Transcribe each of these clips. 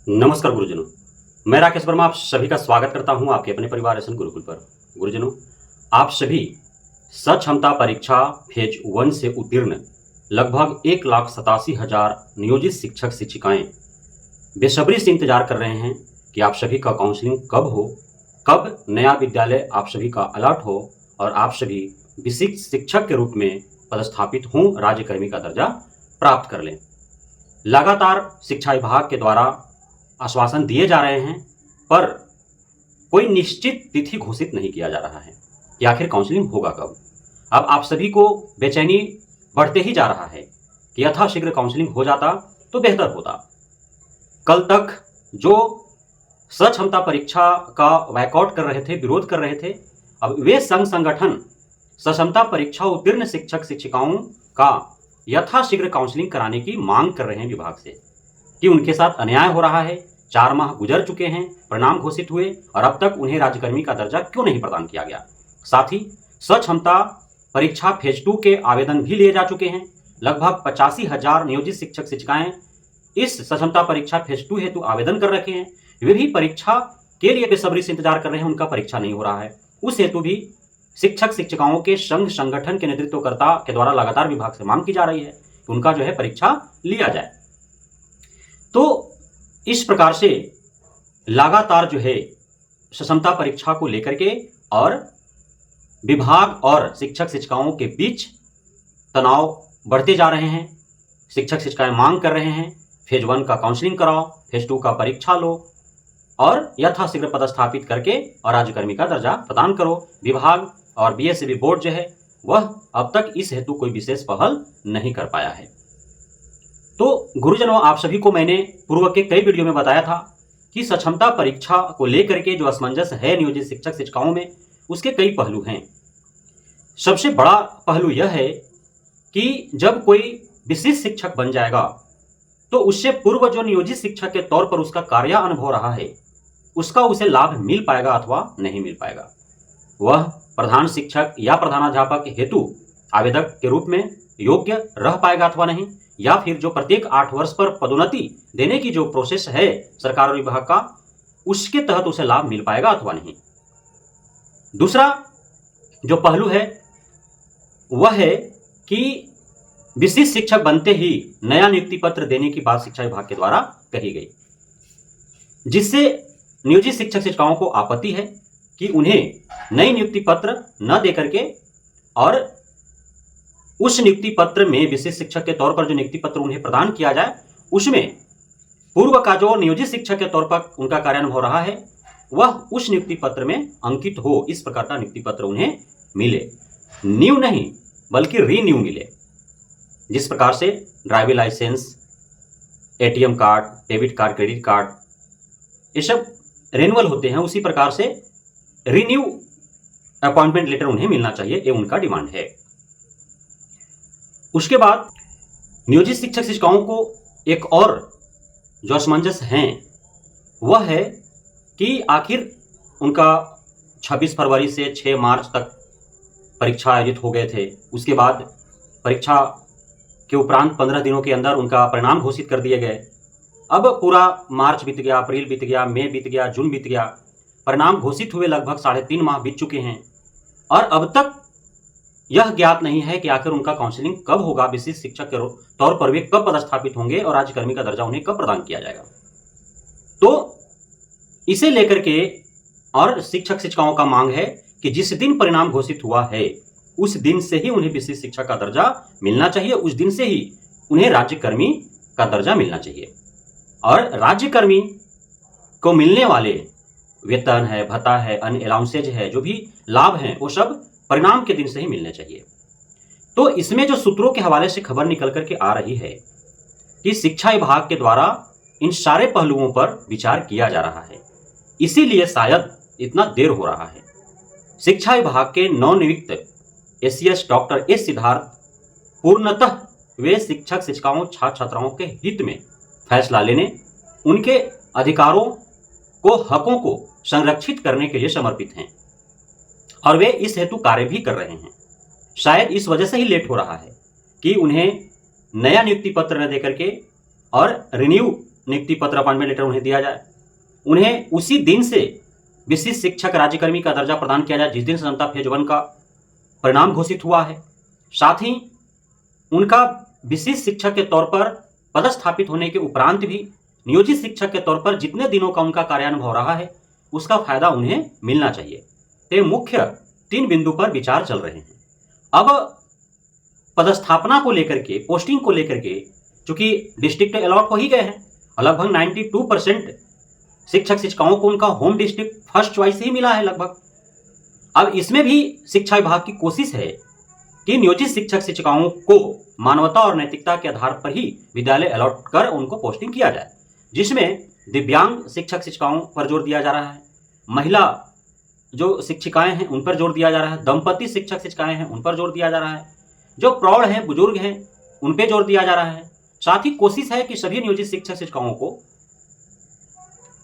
नमस्कार गुरुजनों, मैं राकेश वर्मा आप सभी का स्वागत करता हूं आपके अपने परिवार एसएन गुरुकुल पर। गुरुजनों, आप सभी सक्षमता परीक्षा फेज 1 से उत्तीर्ण लगभग 1,87,000 नियोजित शिक्षक शिक्षिकाएं बेसब्री से इंतजार कर रहे हैं कि आप सभी का काउंसलिंग कब हो, कब नया विद्यालय आप सभी का अलॉट हो और आप सभी विशिष्ट शिक्षक के रूप में पदस्थापित हों, राज्यकर्मी का दर्जा प्राप्त कर लें। लगातार शिक्षा विभाग के द्वारा आश्वासन दिए जा रहे हैं, पर कोई निश्चित तिथि घोषित नहीं किया जा रहा है कि आखिर काउंसलिंग होगा कब। अब आप सभी को बेचैनी बढ़ते ही जा रहा है कि यथाशीघ्र काउंसलिंग हो जाता तो बेहतर होता। कल तक जो सक्षमता परीक्षा का बैकआउट कर रहे थे, विरोध कर रहे थे, अब वे संघ संगठन सक्षमता परीक्षा उत्तीर्ण शिक्षक शिक्षिकाओं का यथाशीघ्र काउंसलिंग कराने की मांग कर रहे हैं विभाग से कि उनके साथ अन्याय हो रहा है। 4 माह गुजर चुके हैं, परिणाम घोषित हुए और अब तक उन्हें राज्यकर्मी का दर्जा क्यों नहीं प्रदान किया गया। साथ ही सक्षमता परीक्षा फेज 2 के आवेदन भी लिए जा चुके हैं। लगभग 85,000 नियोजित शिक्षक शिक्षिकाएं इस सक्षमता परीक्षा फेज 2 हेतु आवेदन कर रखे हैं। वे भी परीक्षा के लिए बेसब्री से इंतजार कर रहे हैं, उनका परीक्षा नहीं हो रहा है। उस हेतु भी शिक्षक शिक्षिकाओं के संघ संगठन के नेतृत्वकर्ता के द्वारा लगातार विभाग से मांग की जा रही है कि उनका जो है परीक्षा लिया जाए। तो इस प्रकार से लगातार जो है सक्षमता परीक्षा को लेकर के और विभाग और शिक्षक शिक्षिकाओं के बीच तनाव बढ़ते जा रहे हैं। शिक्षक शिक्षिकाएं मांग कर रहे हैं फेज 1 का काउंसलिंग कराओ, फेज 2 का परीक्षा लो और यथाशीघ्र पदस्थापित करके और राज्यकर्मी का दर्जा प्रदान करो। विभाग और बीएसईबी बोर्ड जो है वह अब तक इस हेतु कोई विशेष पहल नहीं कर पाया है। तो गुरुजनों, आप सभी को मैंने पूर्व के कई वीडियो में बताया था कि सक्षमता परीक्षा को लेकर के जो असमंजस है नियोजित शिक्षक शिक्षिकाओं में, उसके कई पहलू हैं। सबसे बड़ा पहलू यह है कि जब कोई विशिष्ट शिक्षक बन जाएगा तो उससे पूर्व जो नियोजित शिक्षक के तौर पर उसका कार्य अनुभव रहा है, उसका उसे लाभ मिल पाएगा अथवा नहीं मिल पाएगा। वह प्रधान शिक्षक या प्रधानाध्यापक हेतु आवेदक के रूप में योग्य रह पाएगा अथवा नहीं, या फिर जो प्रत्येक 8 वर्ष पर पदोन्नति देने की जो प्रोसेस है सरकार और विभाग का, उसके तहत उसे लाभ मिल पाएगा अथवा नहीं। दूसरा जो पहलू है वह है कि विशिष्ट शिक्षक बनते ही नया नियुक्ति पत्र देने की बात शिक्षा विभाग के द्वारा कही गई, जिससे नियोजित शिक्षक शिक्षिकाओं को आपत्ति है कि उन्हें नई नियुक्ति पत्र न देकर के और उस नियुक्ति पत्र में विशिष्ट शिक्षक के तौर पर जो नियुक्ति पत्र उन्हें प्रदान किया जाए, उसमें पूर्व का जो नियोजित शिक्षक के तौर पर उनका कार्यानुभव रहा है वह उस नियुक्ति पत्र में अंकित हो। इस प्रकार का नियुक्ति पत्र उन्हें मिले, न्यू नहीं बल्कि रीन्यू मिले। जिस प्रकार से driving licence, ATM card, debit card, credit card, ये सब रेन्युअल होते हैं, उसी प्रकार से रीन्यू अपॉइंटमेंट लेटर उन्हें मिलना चाहिए, ये उनका डिमांड है। उसके बाद नियोजित शिक्षक शिक्षिकाओं को एक और जो असमंजस हैं वह है कि आखिर उनका 26 फरवरी से 6 मार्च तक परीक्षा आयोजित हो गए थे। उसके बाद परीक्षा के उपरांत 15 दिनों के अंदर उनका परिणाम घोषित कर दिए गए। अब पूरा मार्च बीत गया, अप्रैल बीत गया, मई बीत गया, जून बीत गया, परिणाम घोषित हुए लगभग 3.5 माह बीत चुके हैं और अब तक यह ज्ञात नहीं है कि आखिर उनका काउंसलिंग कब होगा, विशिष्ट शिक्षक के तौर पर वे कब पदस्थापित होंगे और राज्यकर्मी का दर्जा उन्हें कब प्रदान किया जाएगा। तो इसे लेकर के और शिक्षक शिक्षिकाओं का मांग है कि जिस दिन परिणाम घोषित हुआ है उस दिन से ही उन्हें विशिष्ट शिक्षक का दर्जा मिलना चाहिए, उस दिन से ही उन्हें राज्यकर्मी का दर्जा मिलना चाहिए और राज्यकर्मी को मिलने वाले वेतन है, भत्ता है, अन्य अलाउंसेज है, जो भी लाभ हैं, वो सब परिणाम के दिन से ही मिलने चाहिए। तो इसमें जो सूत्रों के हवाले से खबर निकल करके आ रही है कि शिक्षा विभाग के द्वारा इन सारे पहलुओं पर विचार किया जा रहा है, इसीलिए शायद इतना देर हो रहा है। शिक्षा विभाग के नवनियुक्त एसीएस डॉक्टर एस सिद्धार्थ पूर्णतः वे शिक्षक शिक्षिकाओं छात्र छात्राओं के हित में फैसला लेने, उनके अधिकारों को, हकों को संरक्षित करने के लिए समर्पित हैं और वे इस हेतु कार्य भी कर रहे हैं। शायद इस वजह से ही लेट हो रहा है कि उन्हें नया नियुक्ति पत्र न देकर के और रिन्यू नियुक्ति पत्र अपॉइंटमेंट लेटर उन्हें दिया जाए। उन्हें उसी दिन से विशिष्ट शिक्षक राज्यकर्मी का दर्जा प्रदान किया जाए जिस दिन से समता फेज 1 का परिणाम घोषित हुआ है। साथ ही उनका विशिष्ट शिक्षक के तौर पर पदस्थापित होने के उपरांत भी नियोजित शिक्षक के तौर पर जितने दिनों का उनका कार्यानुभव रहा है उसका फायदा उन्हें मिलना चाहिए। ये मुख्य 3 बिंदु पर विचार चल रहे हैं। अब पदस्थापना को लेकर के, पोस्टिंग को लेकर के, चूंकि डिस्ट्रिक्ट अलॉट हो ही गए हैं, लगभग 92% शिक्षक शिक्षिकाओं को उनका होम डिस्ट्रिक्ट फर्स्ट चॉइस ही मिला है लगभग। अब इसमें भी शिक्षा विभाग की कोशिश है कि नियोजित शिक्षक शिक्षिकाओं को मानवता और नैतिकता के आधार पर ही विद्यालय अलॉट कर उनको पोस्टिंग किया जाए, जिसमें दिव्यांग शिक्षक शिक्षिकाओं पर जोर दिया जा रहा है, महिला जो शिक्षिकाएं हैं उन पर जोर दिया जा रहा है, दंपति शिक्षक शिक्षिकाएं हैं उन पर जोर दिया जा रहा है, जो प्रौढ़ हैं बुजुर्ग हैं उन पर जोर दिया जा रहा है। साथ ही कोशिश है कि सभी नियोजित शिक्षक शिक्षिकाओं को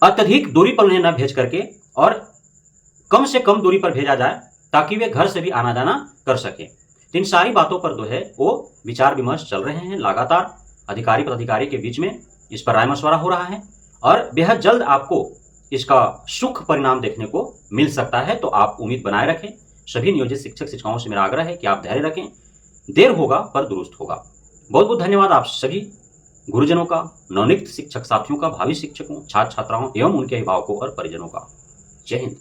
अत्यधिक दूरी पर उन्हें न भेज करके और कम से कम दूरी पर भेजा जाए ताकि वे घर से भी आना जाना कर सकें। इन सारी बातों पर जो है वो विचार विमर्श चल रहे हैं लगातार, अधिकारी पदाधिकारी के बीच में इस पर राय मशवरा हो रहा है और बेहद जल्द आपको इसका सुख परिणाम देखने को मिल सकता है। तो आप उम्मीद बनाए रखें। सभी नियोजित शिक्षक शिक्षिकाओं से मेरा आग्रह है कि आप धैर्य रखें, देर होगा पर दुरुस्त होगा। बहुत बहुत धन्यवाद आप सभी गुरुजनों का, नवनियुक्त शिक्षक साथियों का, भावी शिक्षकों, छात्र छात्राओं एवं उनके अभिभावकों और परिजनों का। जय हिंद।